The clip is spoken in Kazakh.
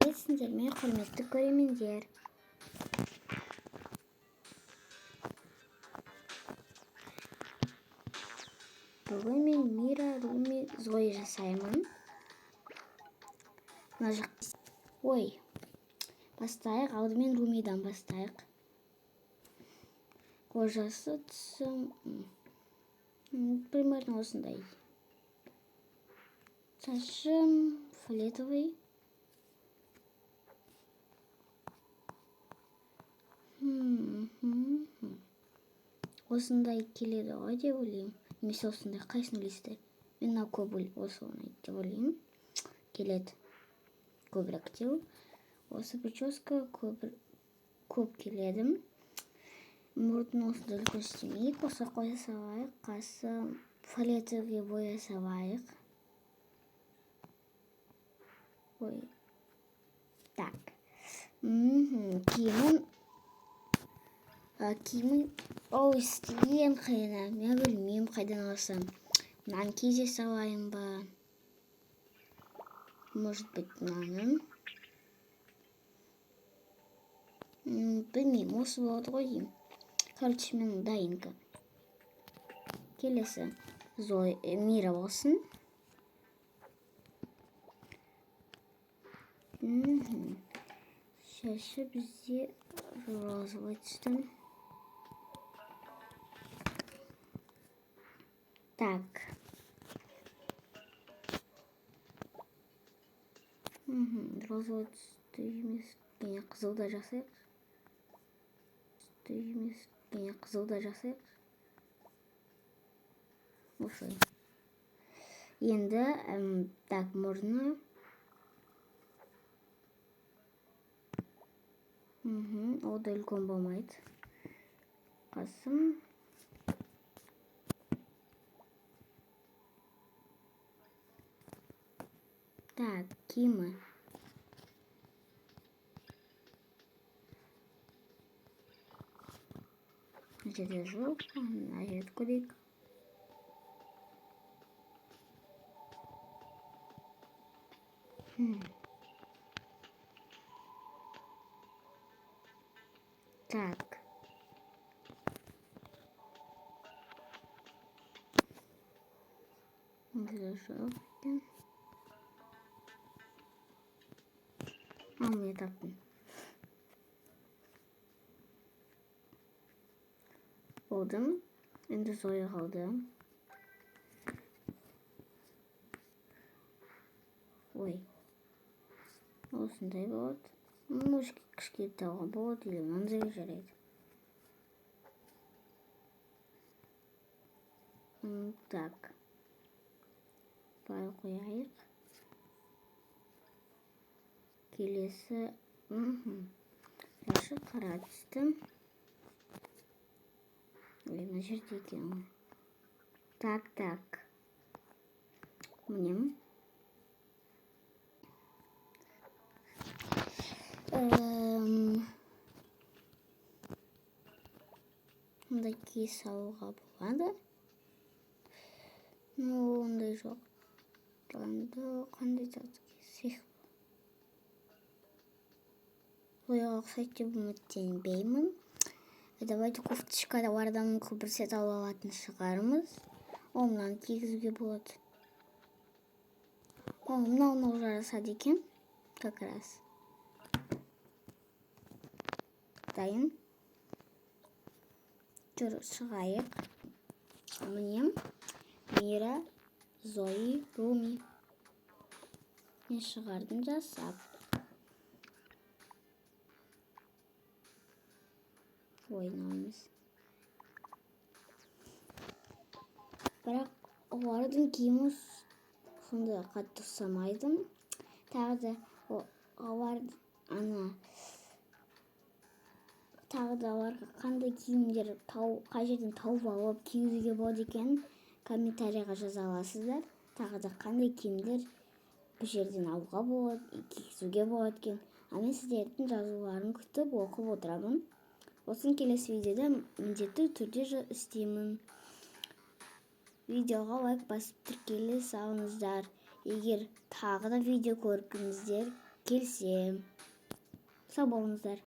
Сәлеметсіздер ме, құрметті көрермендер. Бүгін мен Мира, Руми, Зои жасаймын. Ой, бастайық. Алдымен Румидан бастайық. Кожасы түсі примерно осындай. Saçı фиолетовый. Осындай келеді ғой деп ойлаймын. Немесе осындай қайсысын білесіздер? Мен мынау көп осы ұнайды деп ойлаймын. Келеді көбірек деп. Осы прическа көп келеді. Мұртын осындай үлкен істемейік. Осы қоя салайық. Қасы фиолетовый боя салайық. Ой. Так. Киімін істеген қиын. Мен білмеймін қайдан алсам. Мынаны кейде салайын ба? Может быть, мынаны. Білмеймін, осы болады ғой деймін. Короче, мен дайынка. Келесі Мира болсын. Шашы бізде розовый түстің. Так. Розовый түсті емес. Кене қызылда жасайық. Түсті емес. Кене қызылда жасайық. Осылай. Енді, так, мұрны. Ол да үлкен болмайды. Қасым. Так, киімі. Жерде жоқ, мына жерді көрейік. Так. Жерде жоқ екен. Мен таптым. Болдым. Енді Зои қалды. Ой. Осындай болады. Может, кішкейтауға болады, или мынандай жарайды. Так. Бай қояйық. Келесі. Шашы қара түсті. Мына жерде екен. Так. Міне. Ондай кей салуға болады. Ондай жоқ. Қандай зат кесек. Ояға ұқсайды деп үміттенбеймін. Давайте кофточкалардан бір сет алып алатын шығармыз. Мынаны кигізуге болады. Мынау жарасады екен. Как раз. Дайын. Жүріп шығайық. Міне Мира, Зои, Руми. Мен шығардым жасап. Ойнауымыз. Бірақ олардың киімі сонда қатты ұқсамайды. Тағы да оларға қандай киімдер қай жерден тауып алып кигізуге болады екен комментарияға жаза аласыздар. Тағы да қандай киімдер бұл жерден алуға болады, кигізуге болады екен. Мен сіздердің жазуларын күтіп оқып отырамын. Осын келесі видеода міндетті түрде істеймін. Видеоға лайк басып тіркеле салыңыздар. Егер тағы да видео көргіңіздер келсем. Сау болыңыздар.